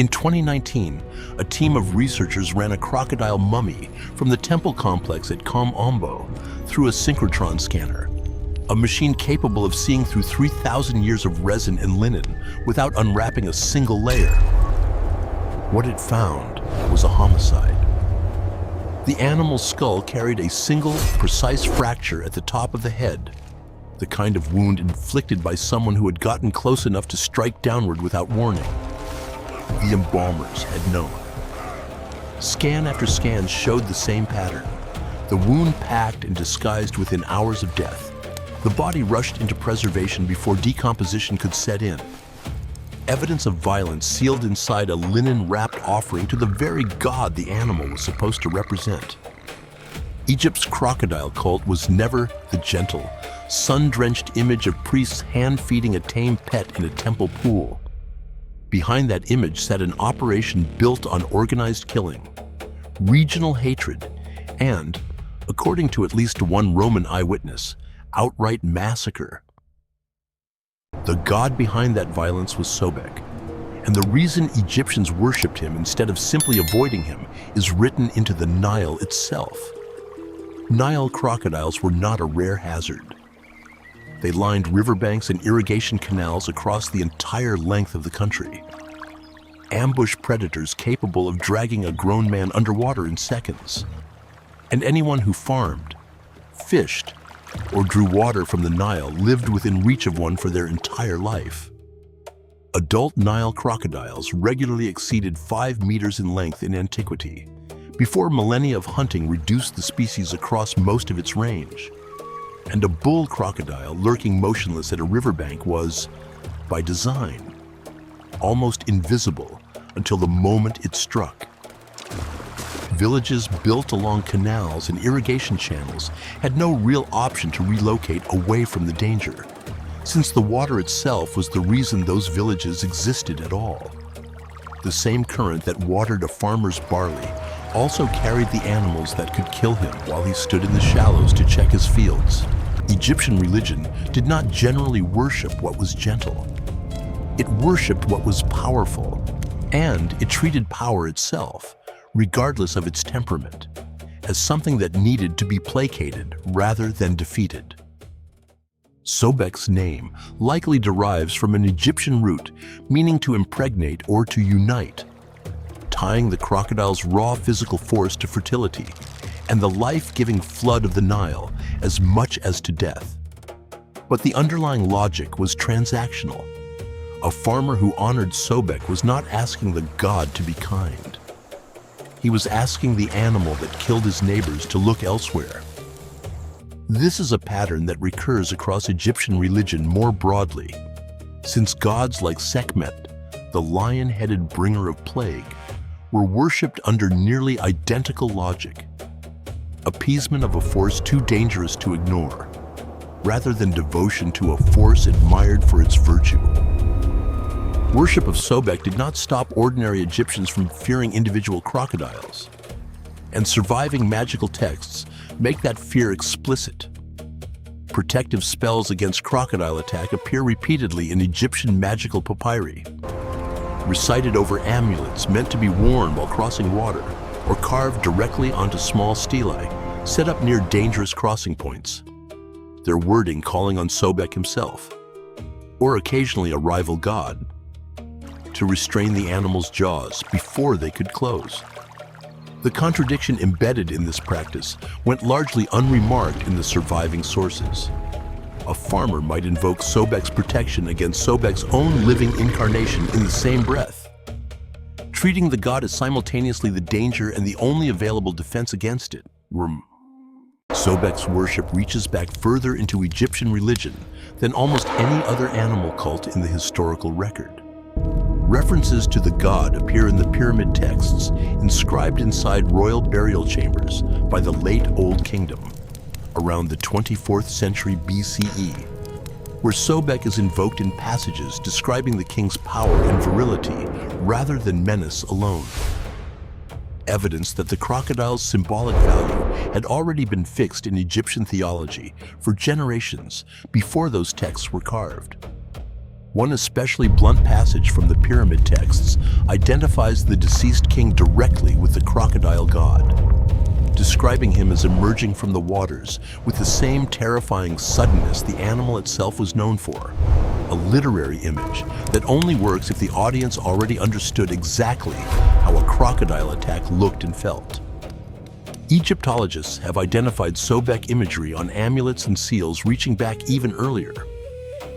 In 2019, a team of researchers ran a crocodile mummy from the temple complex at Kom Ombo through a synchrotron scanner, a machine capable of seeing through 3,000 years of resin and linen without unwrapping a single layer. What it found was a homicide. The animal's skull carried a single, precise fracture at the top of the head, the kind of wound inflicted by someone who had gotten close enough to strike downward without warning. The embalmers had known. Scan after scan showed the same pattern. The wound packed and disguised within hours of death. The body rushed into preservation before decomposition could set in. Evidence of violence sealed inside a linen-wrapped offering to the very god the animal was supposed to represent. Egypt's crocodile cult was never the gentle, sun-drenched image of priests hand-feeding a tame pet in a temple pool. Behind that image sat an operation built on organized killing, regional hatred, and, according to at least one Roman eyewitness, outright massacre. The god behind that violence was Sobek, and the reason Egyptians worshipped him instead of simply avoiding him is written into the Nile itself. Nile crocodiles were not a rare hazard. They lined riverbanks and irrigation canals across the entire length of the country. Ambush predators capable of dragging a grown man underwater in seconds. And anyone who farmed, fished, or drew water from the Nile lived within reach of one for their entire life. Adult Nile crocodiles regularly exceeded 5 meters in length in antiquity, before millennia of hunting reduced the species across most of its range. And a bull crocodile lurking motionless at a riverbank was, by design, almost invisible until the moment it struck. Villages built along canals and irrigation channels had no real option to relocate away from the danger, since the water itself was the reason those villages existed at all. The same current that watered a farmer's barley also carried the animals that could kill him while he stood in the shallows to check his fields. Egyptian religion did not generally worship what was gentle. It worshipped what was powerful, and it treated power itself, regardless of its temperament, as something that needed to be placated rather than defeated. Sobek's name likely derives from an Egyptian root meaning to impregnate or to unite, tying the crocodile's raw physical force to fertility and the life-giving flood of the Nile as much as to death. But the underlying logic was transactional. A farmer who honored Sobek was not asking the god to be kind. He was asking the animal that killed his neighbors to look elsewhere. This is a pattern that recurs across Egyptian religion more broadly, since gods like Sekhmet, the lion-headed bringer of plague, were worshipped under nearly identical logic. Appeasement of a force too dangerous to ignore, rather than devotion to a force admired for its virtue. Worship of Sobek did not stop ordinary Egyptians from fearing individual crocodiles, and surviving magical texts make that fear explicit. Protective spells against crocodile attack appear repeatedly in Egyptian magical papyri, recited over amulets meant to be worn while crossing water, or carved directly onto small stelae set up near dangerous crossing points, their wording calling on Sobek himself, or occasionally a rival god, to restrain the animal's jaws before they could close. The contradiction embedded in this practice went largely unremarked in the surviving sources. A farmer might invoke Sobek's protection against Sobek's own living incarnation in the same breath, treating the god as simultaneously the danger and the only available defense against it. Sobek's worship reaches back further into Egyptian religion than almost any other animal cult in the historical record. References to the god appear in the pyramid texts inscribed inside royal burial chambers by the late Old Kingdom, around the 24th century BCE, where Sobek is invoked in passages describing the king's power and virility rather than menace alone. Evidence that the crocodile's symbolic value had already been fixed in Egyptian theology for generations before those texts were carved. One especially blunt passage from the pyramid texts identifies the deceased king directly with the crocodile god, describing him as emerging from the waters with the same terrifying suddenness the animal itself was known for. A literary image that only works if the audience already understood exactly how a crocodile attack looked and felt. Egyptologists have identified Sobek imagery on amulets and seals reaching back even earlier,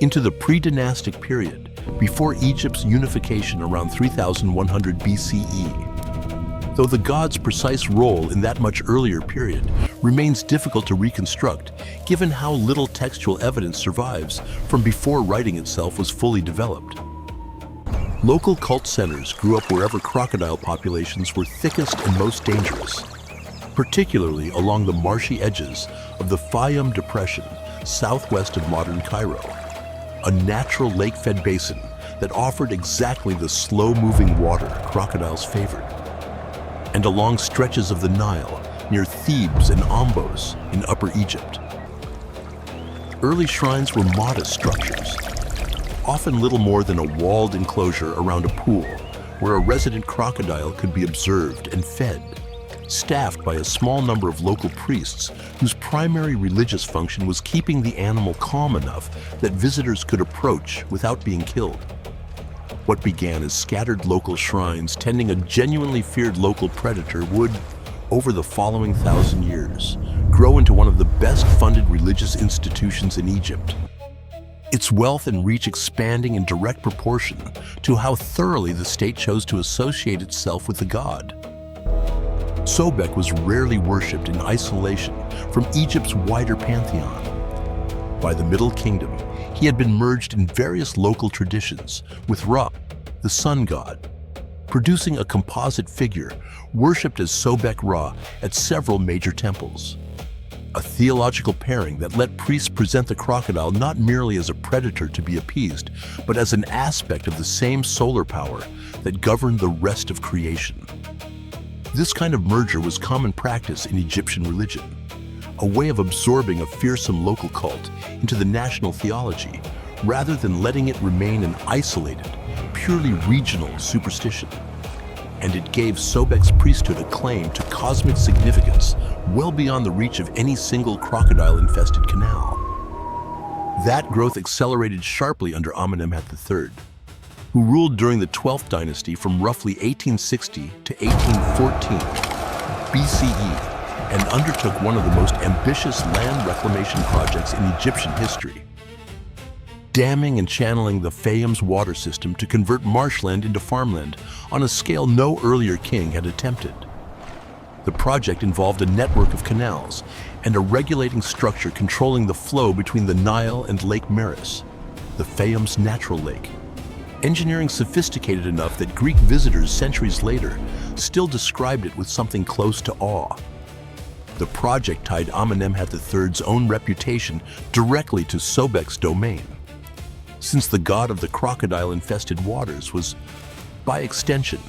into the pre-dynastic period, before Egypt's unification around 3100 BCE. Though the god's precise role in that much earlier period remains difficult to reconstruct, given how little textual evidence survives from before writing itself was fully developed. Local cult centers grew up wherever crocodile populations were thickest and most dangerous, particularly along the marshy edges of the Faiyum Depression, southwest of modern Cairo, a natural lake-fed basin that offered exactly the slow-moving water crocodiles favored, and along stretches of the Nile near Thebes and Ombos in Upper Egypt. Early shrines were modest structures, often little more than a walled enclosure around a pool where a resident crocodile could be observed and fed, staffed by a small number of local priests whose primary religious function was keeping the animal calm enough that visitors could approach without being killed. What began as scattered local shrines tending a genuinely feared local predator would, over the following 1,000 years, grow into one of the best-funded religious institutions in Egypt. Its wealth and reach expanding in direct proportion to how thoroughly the state chose to associate itself with the god. Sobek was rarely worshipped in isolation from Egypt's wider pantheon. By the Middle Kingdom, he had been merged in various local traditions with Ra, the sun god, producing a composite figure worshipped as Sobek Ra at several major temples. A theological pairing that let priests present the crocodile not merely as a predator to be appeased, but as an aspect of the same solar power that governed the rest of creation. This kind of merger was common practice in Egyptian religion, a way of absorbing a fearsome local cult into the national theology, rather than letting it remain an isolated, purely regional superstition. And it gave Sobek's priesthood a claim to cosmic significance well beyond the reach of any single crocodile-infested canal. That growth accelerated sharply under Amenemhat III, who ruled during the 12th dynasty from roughly 1860 to 1814 BCE and undertook one of the most ambitious land reclamation projects in Egyptian history, damming and channeling the Faiyum's water system to convert marshland into farmland on a scale no earlier king had attempted. The project involved a network of canals and a regulating structure controlling the flow between the Nile and Lake Meris, the Faiyum's natural lake. Engineering sophisticated enough that Greek visitors centuries later still described it with something close to awe. The project tied Amenemhat III's own reputation directly to Sobek's domain, since the god of the crocodile-infested waters was, by extension,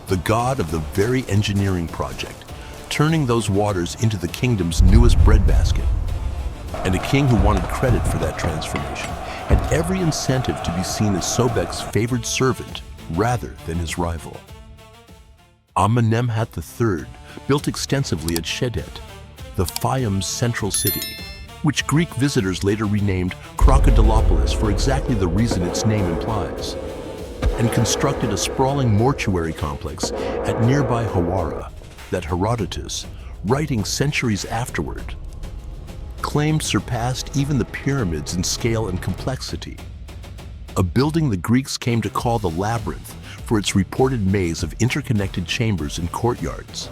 the god of the very engineering project, turning those waters into the kingdom's newest breadbasket. And a king who wanted credit for that transformation had every incentive to be seen as Sobek's favored servant rather than his rival. Amenemhat III built extensively at Shedet, the Faiyum's central city, which Greek visitors later renamed Crocodilopolis for exactly the reason its name implies, and constructed a sprawling mortuary complex at nearby Hawara that Herodotus, writing centuries afterward, claimed surpassed even the pyramids in scale and complexity, a building the Greeks came to call the Labyrinth for its reported maze of interconnected chambers and courtyards.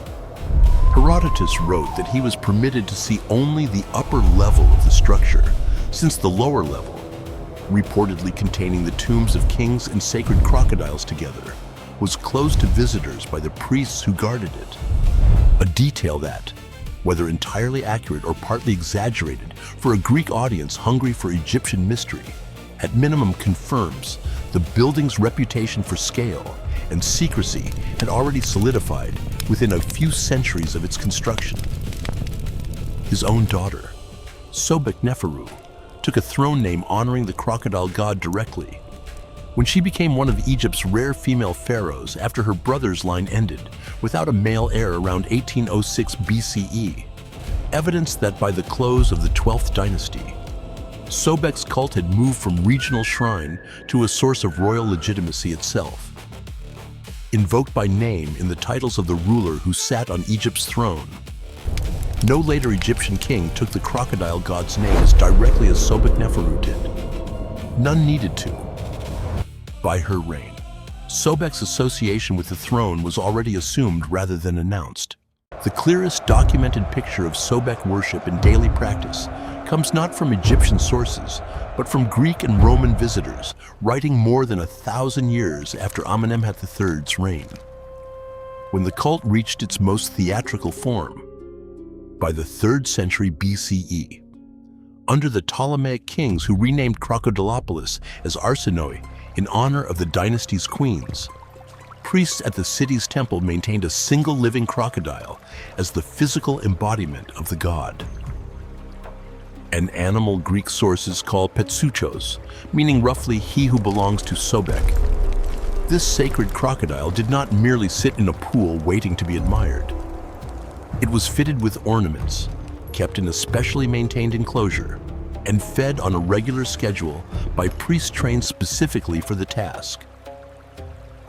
Herodotus wrote that he was permitted to see only the upper level of the structure, since the lower level, reportedly containing the tombs of kings and sacred crocodiles together, was closed to visitors by the priests who guarded it. A detail that, whether entirely accurate or partly exaggerated for a Greek audience hungry for Egyptian mystery, at minimum confirms the building's reputation for scale and secrecy had already solidified within a few centuries of its construction. His own daughter, Sobek Neferu, took a throne name honoring the crocodile god directly, when she became one of Egypt's rare female pharaohs after her brother's line ended without a male heir around 1806 BCE, evidence that by the close of the 12th dynasty, Sobek's cult had moved from regional shrine to a source of royal legitimacy itself. Invoked by name in the titles of the ruler who sat on Egypt's throne, no later Egyptian king took the crocodile god's name as directly as Sobek-Neferu did. None needed to. By her reign, Sobek's association with the throne was already assumed rather than announced. The clearest documented picture of Sobek worship in daily practice comes not from Egyptian sources, but from Greek and Roman visitors writing more than 1,000 years after Amenemhat III's reign. When the cult reached its most theatrical form, by the 3rd century BCE, under the Ptolemaic kings who renamed Crocodilopolis as Arsenoi in honor of the dynasty's queens, priests at the city's temple maintained a single living crocodile as the physical embodiment of the god. An animal Greek sources call Petsuchos, meaning roughly he who belongs to Sobek. This sacred crocodile did not merely sit in a pool waiting to be admired. It was fitted with ornaments, kept in a specially maintained enclosure, and fed on a regular schedule by priests trained specifically for the task.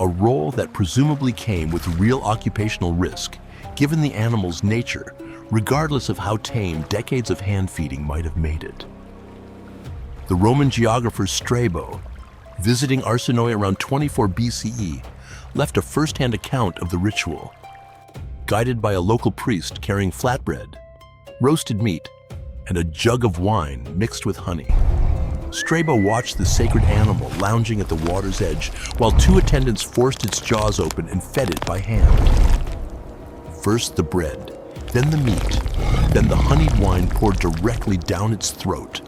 A role that presumably came with real occupational risk, given the animal's nature, regardless of how tame decades of hand-feeding might have made it. The Roman geographer Strabo, visiting Arsenoi around 24 BCE, left a first-hand account of the ritual, guided by a local priest carrying flatbread, roasted meat, and a jug of wine mixed with honey. Strabo watched the sacred animal lounging at the water's edge while 2 attendants forced its jaws open and fed it by hand. First the bread, then the meat, then the honeyed wine poured directly down its throat,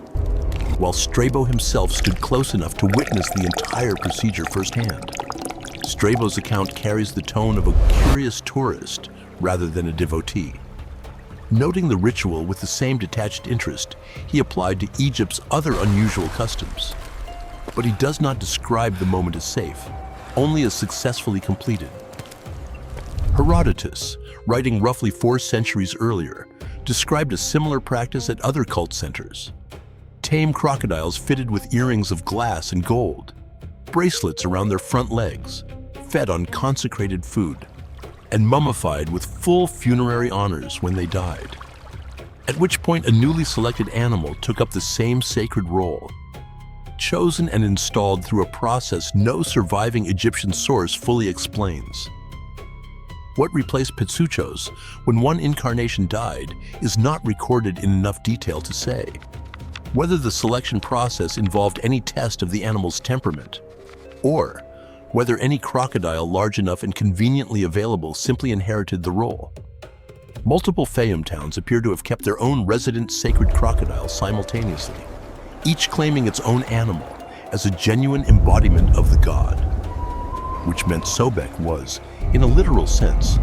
while Strabo himself stood close enough to witness the entire procedure firsthand. Strabo's account carries the tone of a curious tourist rather than a devotee. Noting the ritual with the same detached interest, he applied to Egypt's other unusual customs. But he does not describe the moment as safe, only as successfully completed. Herodotus, writing roughly 4 centuries earlier, described a similar practice at other cult centers. Tame crocodiles fitted with earrings of glass and gold, bracelets around their front legs, fed on consecrated food, and mummified with full funerary honors when they died. At which point a newly selected animal took up the same sacred role, chosen and installed through a process no surviving Egyptian source fully explains. What replaced Petsuchos when one incarnation died is not recorded in enough detail to say. Whether the selection process involved any test of the animal's temperament, or whether any crocodile large enough and conveniently available simply inherited the role. Multiple Faiyum towns appear to have kept their own resident sacred crocodiles simultaneously, each claiming its own animal as a genuine embodiment of the god, which meant Sobek was, in a literal sense,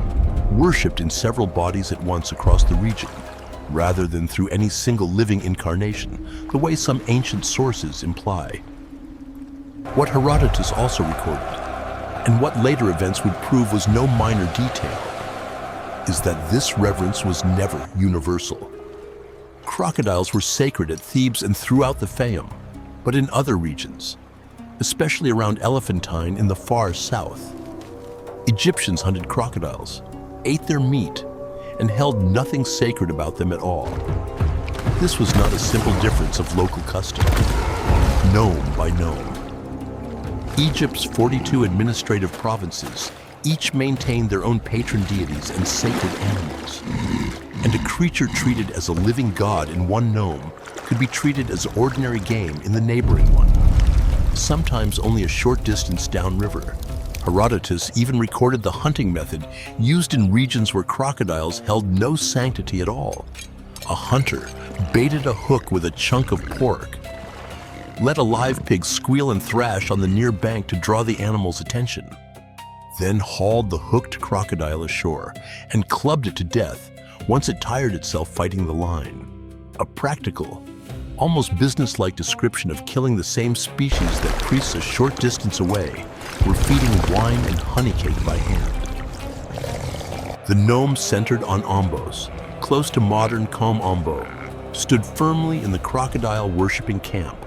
worshipped in several bodies at once across the region, rather than through any single living incarnation, the way some ancient sources imply. What Herodotus also recorded, and what later events would prove was no minor detail, is that this reverence was never universal. Crocodiles were sacred at Thebes and throughout the Faiyum, but in other regions, especially around Elephantine in the far south, Egyptians hunted crocodiles, ate their meat, and held nothing sacred about them at all. This was not a simple difference of local custom, nome by nome. Egypt's 42 administrative provinces each maintained their own patron deities and sacred animals, and a creature treated as a living god in one nome could be treated as ordinary game in the neighboring one, sometimes only a short distance downriver. Herodotus even recorded the hunting method used in regions where crocodiles held no sanctity at all. A hunter baited a hook with a chunk of pork, let a live pig squeal and thrash on the near bank to draw the animal's attention, then hauled the hooked crocodile ashore and clubbed it to death once it tired itself fighting the line. A practical, almost businesslike description of killing the same species that priests a short distance away were feeding wine and honey cake by hand. The nome centered on Ombos, close to modern Kom Ombo, stood firmly in the crocodile-worshipping camp.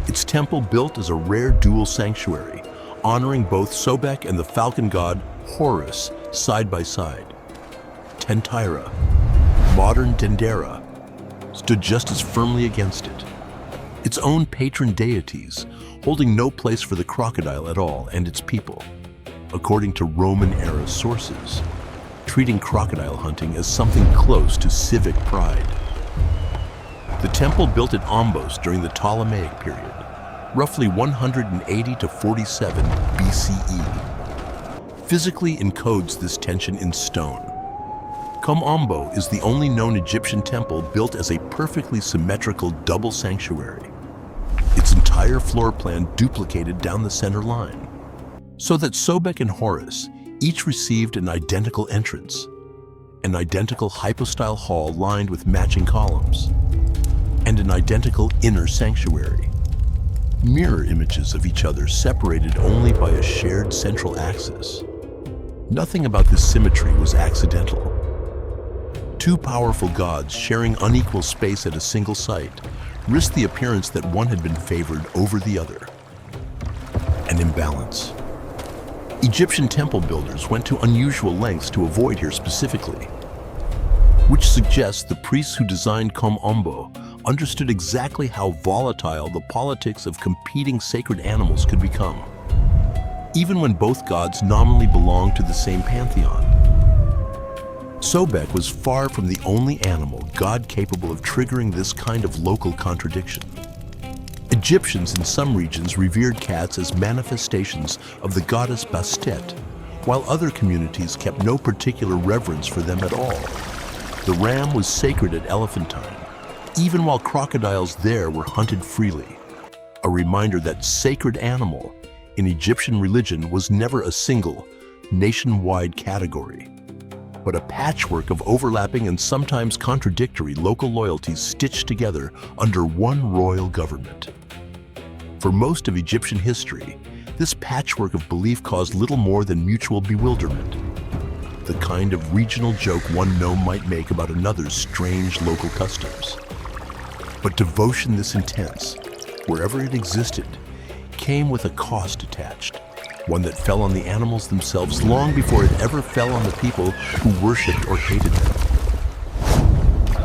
Its temple built as a rare dual sanctuary, honoring both Sobek and the falcon god Horus side by side. Tentyra, modern Tentyra, stood just as firmly against it. Its own patron deities, holding no place for the crocodile at all and its people, according to Roman-era sources, treating crocodile hunting as something close to civic pride. The temple built at Ombos during the Ptolemaic period, roughly 180 to 47 BCE, physically encodes this tension in stone. Kom Ombo is the only known Egyptian temple built as a perfectly symmetrical double sanctuary, its entire floor plan duplicated down the center line, so that Sobek and Horus each received an identical entrance, an identical hypostyle hall lined with matching columns, and an identical inner sanctuary. Mirror images of each other separated only by a shared central axis. Nothing about this symmetry was accidental. Two powerful gods sharing unequal space at a single site risked the appearance that one had been favored over the other. An imbalance. Egyptian temple builders went to unusual lengths to avoid here specifically, which suggests the priests who designed Kom Ombo understood exactly how volatile the politics of competing sacred animals could become, even when both gods nominally belonged to the same pantheon. Sobek was far from the only animal god capable of triggering this kind of local contradiction. Egyptians in some regions revered cats as manifestations of the goddess Bastet, while other communities kept no particular reverence for them at all. The ram was sacred at Elephantine, even while crocodiles there were hunted freely, a reminder that sacred animal in Egyptian religion was never a single, nationwide category, but a patchwork of overlapping and sometimes contradictory local loyalties stitched together under one royal government. For most of Egyptian history, this patchwork of belief caused little more than mutual bewilderment, the kind of regional joke one nome might make about another's strange local customs. But devotion this intense, wherever it existed, came with a cost attached, one that fell on the animals themselves long before it ever fell on the people who worshipped or hated them.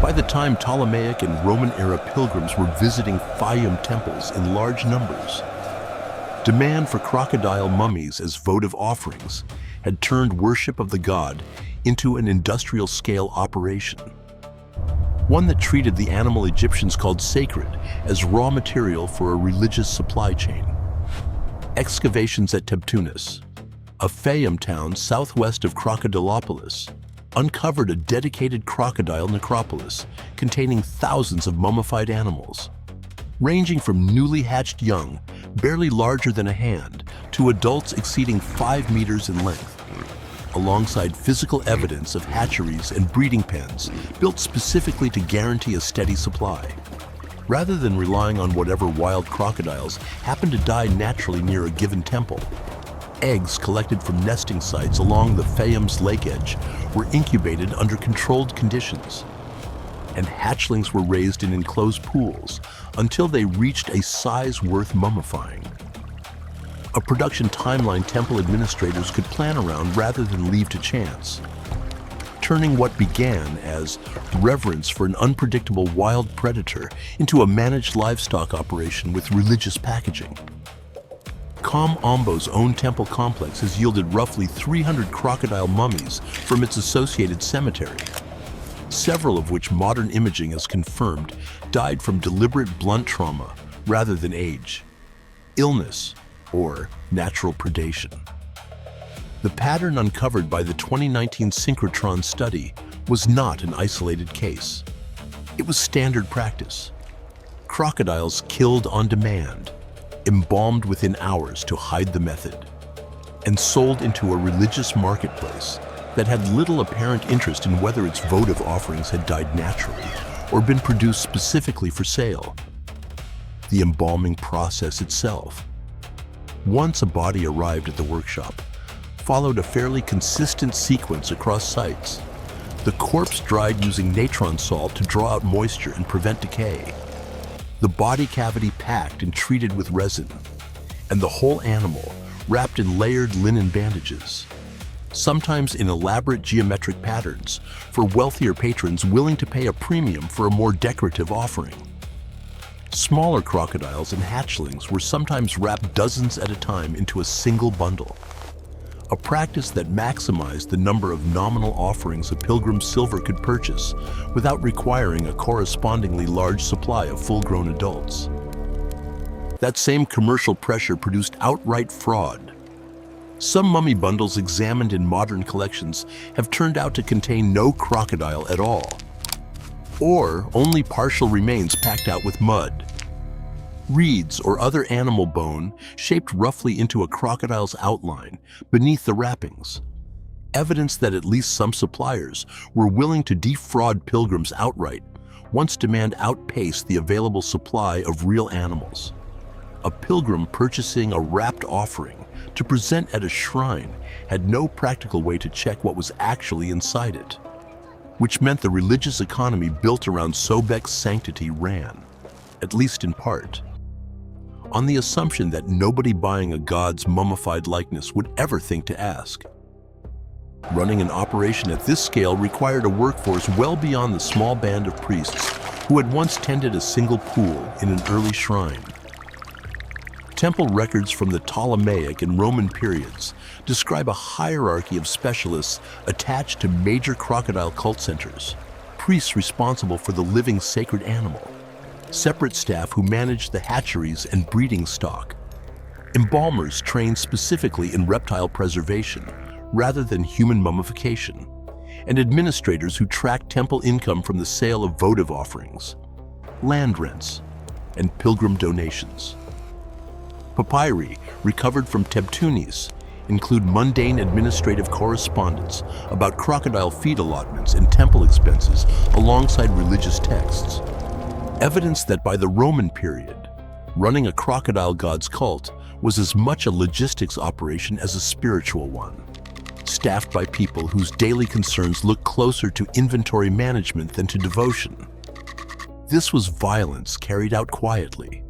By the time Ptolemaic and Roman-era pilgrims were visiting Faiyum temples in large numbers, demand for crocodile mummies as votive offerings had turned worship of the god into an industrial-scale operation, one that treated the animal Egyptians called sacred as raw material for a religious supply chain. Excavations at Petsuchos, a Faiyum town southwest of Crocodilopolis, uncovered a dedicated crocodile necropolis containing thousands of mummified animals, ranging from newly hatched young, barely larger than a hand, to adults exceeding 5 meters in length, alongside physical evidence of hatcheries and breeding pens built specifically to guarantee a steady supply. Rather than relying on whatever wild crocodiles happened to die naturally near a given temple, eggs collected from nesting sites along the Faiyum's lake edge were incubated under controlled conditions, and hatchlings were raised in enclosed pools until they reached a size worth mummifying. A production timeline temple administrators could plan around rather than leave to chance, turning what began as reverence for an unpredictable wild predator into a managed livestock operation with religious packaging. Kom Ombo's own temple complex has yielded roughly 300 crocodile mummies from its associated cemetery, several of which modern imaging has confirmed died from deliberate blunt trauma rather than age, illness, or natural predation. The pattern uncovered by the 2019 synchrotron study was not an isolated case. It was standard practice. Crocodiles killed on demand, embalmed within hours to hide the method, and sold into a religious marketplace that had little apparent interest in whether its votive offerings had died naturally or been produced specifically for sale. the embalming process itself. Once a body arrived at the workshop, followed a fairly consistent sequence across sites. The corpse dried using natron salt to draw out moisture and prevent decay. The body cavity packed and treated with resin, and the whole animal wrapped in layered linen bandages, sometimes in elaborate geometric patterns, for wealthier patrons willing to pay a premium for a more decorative offering. Smaller crocodiles and hatchlings were sometimes wrapped dozens at a time into a single bundle, a practice that maximized the number of nominal offerings a pilgrim's silver could purchase without requiring a correspondingly large supply of full-grown adults. That same commercial pressure produced outright fraud. Some mummy bundles examined in modern collections have turned out to contain no crocodile at all, or only partial remains packed out with mud. Reeds or other animal bone shaped roughly into a crocodile's outline beneath the wrappings. Evidence that at least some suppliers were willing to defraud pilgrims outright once demand outpaced the available supply of real animals. A pilgrim purchasing a wrapped offering to present at a shrine had no practical way to check what was actually inside it, which meant the religious economy built around Sobek's sanctity ran, at least in part, on the assumption that nobody buying a god's mummified likeness would ever think to ask. Running an operation at this scale required a workforce well beyond the small band of priests who had once tended a single pool in an early shrine. Temple records from the Ptolemaic and Roman periods describe a hierarchy of specialists attached to major crocodile cult centers, priests responsible for the living sacred animal, separate staff who managed the hatcheries and breeding stock, embalmers trained specifically in reptile preservation rather than human mummification, and administrators who tracked temple income from the sale of votive offerings, land rents, and pilgrim donations. Papyri recovered from Tebtunis include mundane administrative correspondence about crocodile feed allotments and temple expenses alongside religious texts. Evidence that by the Roman period, running a crocodile god's cult was as much a logistics operation as a spiritual one, staffed by people whose daily concerns looked closer to inventory management than to devotion. This was violence carried out quietly,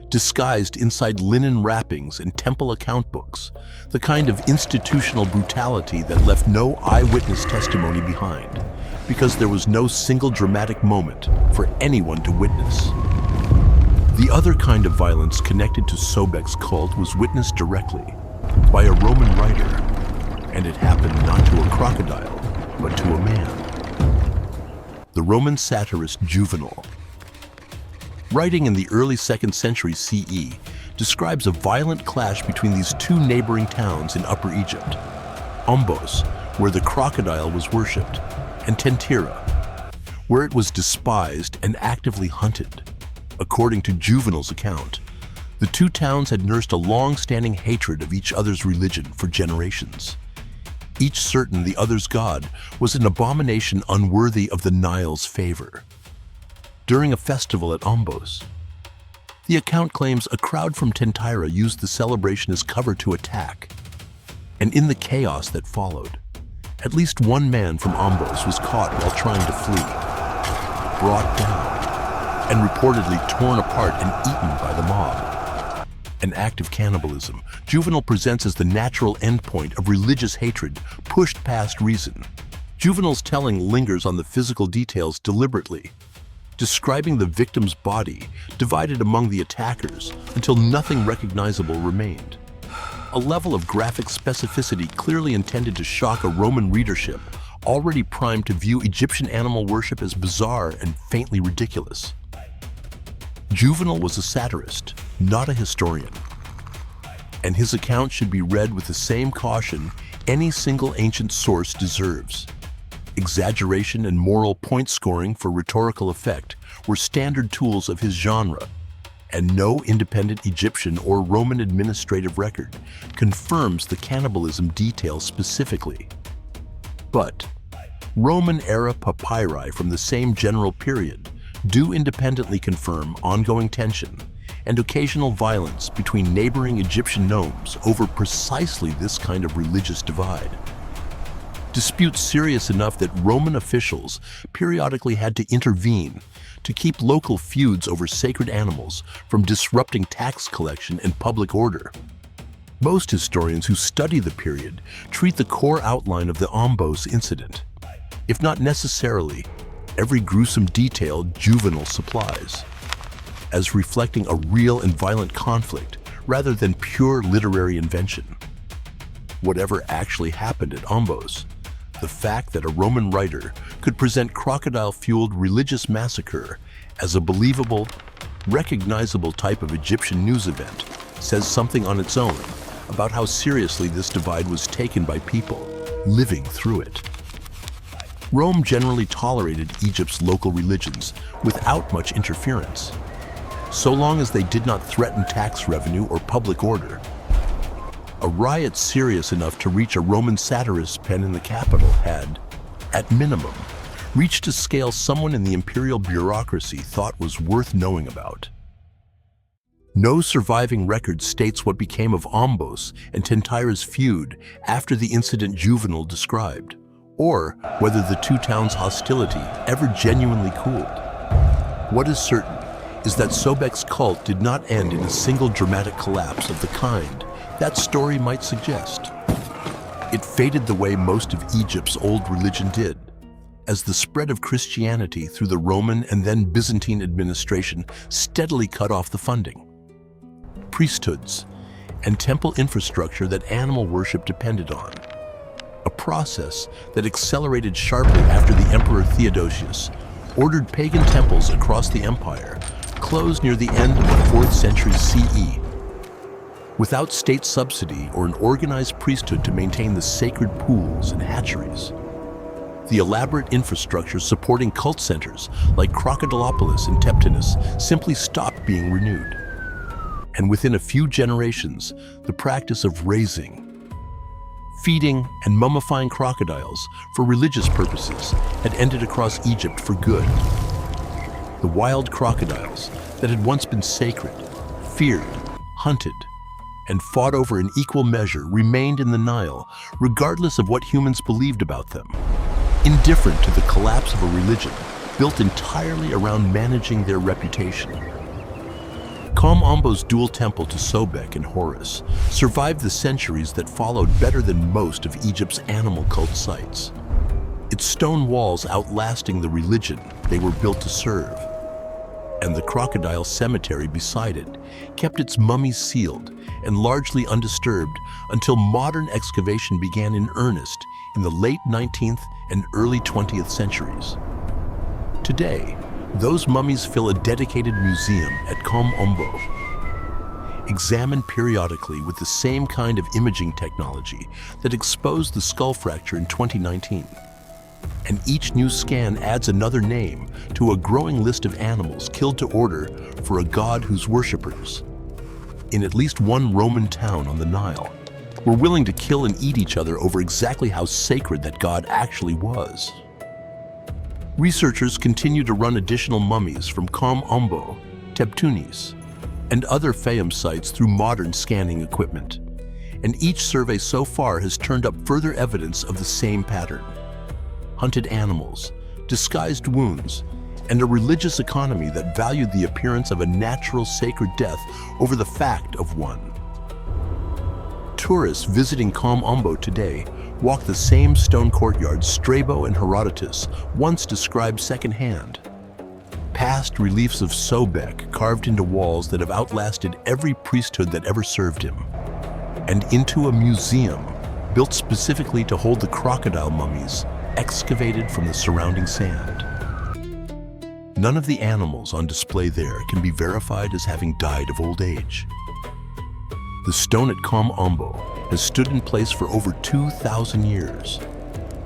disguised inside linen wrappings and temple account books, the kind of institutional brutality that left no eyewitness testimony behind, because there was no single dramatic moment for anyone to witness. The other kind of violence connected to Sobek's cult was witnessed directly by a Roman writer, and it happened not to a crocodile, but to a man. The Roman satirist Juvenal, writing in the early 2nd century CE, describes a violent clash between these two neighboring towns in Upper Egypt, Ombos, where the crocodile was worshipped, and Tentyra, where it was despised and actively hunted. According to Juvenal's account, the two towns had nursed a long-standing hatred of each other's religion for generations, each certain the other's god was an abomination unworthy of the Nile's favor. During a festival at Ombos, the account claims a crowd from Tentyra used the celebration as cover to attack, and in the chaos that followed, at least one man from Ombos was caught while trying to flee, brought down, and reportedly torn apart and eaten by the mob. An act of cannibalism Juvenal presents as the natural endpoint of religious hatred pushed past reason. Juvenal's telling lingers on the physical details deliberately, describing the victim's body divided among the attackers until nothing recognizable remained. A level of graphic specificity clearly intended to shock a Roman readership already primed to view Egyptian animal worship as bizarre and faintly ridiculous. Juvenal was a satirist, not a historian, and his account should be read with the same caution any single ancient source deserves. Exaggeration and moral point scoring for rhetorical effect were standard tools of his genre, and no independent Egyptian or Roman administrative record confirms the cannibalism details specifically. But Roman-era papyri from the same general period do independently confirm ongoing tension and occasional violence between neighboring Egyptian nomes over precisely this kind of religious divide. Disputes serious enough that Roman officials periodically had to intervene to keep local feuds over sacred animals from disrupting tax collection and public order. Most historians who study the period treat the core outline of the Ombos incident, if not necessarily every gruesome detail juvenal supplies, as reflecting a real and violent conflict rather than pure literary invention. Whatever actually happened at Ombos, the fact that a Roman writer could present crocodile-fueled religious massacre as a believable, recognizable type of Egyptian news event says something on its own about how seriously this divide was taken by people living through it. Rome generally tolerated Egypt's local religions without much interference, so long as they did not threaten tax revenue or public order. A riot serious enough to reach a Roman satirist's pen in the capital had, at minimum, reached a scale someone in the imperial bureaucracy thought was worth knowing about. No surviving record states what became of Ombos and Tentyra's feud after the incident Juvenal described, or whether the two towns' hostility ever genuinely cooled. What is certain is that Sobek's cult did not end in a single dramatic collapse of the kind that story might suggest. It faded the way most of Egypt's old religion did, as the spread of Christianity through the Roman and then Byzantine administration steadily cut off the funding, priesthoods, and temple infrastructure that animal worship depended on, a process that accelerated sharply after the Emperor Theodosius ordered pagan temples across the empire closed near the end of the 4th century CE. Without state subsidy or an organized priesthood to maintain the sacred pools and hatcheries, the elaborate infrastructure supporting cult centers like Crocodilopolis and Teptinus simply stopped being renewed. And within a few generations, the practice of raising, feeding, and mummifying crocodiles for religious purposes had ended across Egypt for good. The wild crocodiles that had once been sacred, feared, hunted, and fought over in equal measure remained in the Nile, regardless of what humans believed about them, indifferent to the collapse of a religion built entirely around managing their reputation. Kom Ombo's dual temple to Sobek and Horus survived the centuries that followed better than most of Egypt's animal cult sites, its stone walls outlasting the religion they were built to serve. And the crocodile cemetery beside it kept its mummies sealed and largely undisturbed until modern excavation began in earnest in the late 19th and early 20th centuries. Today, those mummies fill a dedicated museum at Kom Ombo, examined periodically with the same kind of imaging technology that exposed the skull fracture in 2019. And each new scan adds another name to a growing list of animals killed to order for a god whose worshippers, in at least one Roman town on the Nile, were willing to kill and eat each other over exactly how sacred that god actually was. Researchers continue to run additional mummies from Kom Ombo, Teptunis, and other Faiyum sites through modern scanning equipment, and each survey so far has turned up further evidence of the same pattern: hunted animals, disguised wounds, and a religious economy that valued the appearance of a natural sacred death over the fact of one. Tourists visiting Kom Ombo today walk the same stone courtyards Strabo and Herodotus once described secondhand. Past reliefs of Sobek carved into walls that have outlasted every priesthood that ever served him, and into a museum built specifically to hold the crocodile mummies excavated from the surrounding sand. None of the animals on display there can be verified as having died of old age. The stone at Kom Ombo has stood in place for over 2,000 years,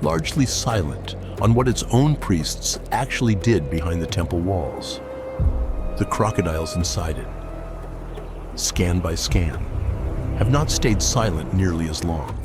largely silent on what its own priests actually did behind the temple walls. The crocodiles inside it, scan by scan, have not stayed silent nearly as long.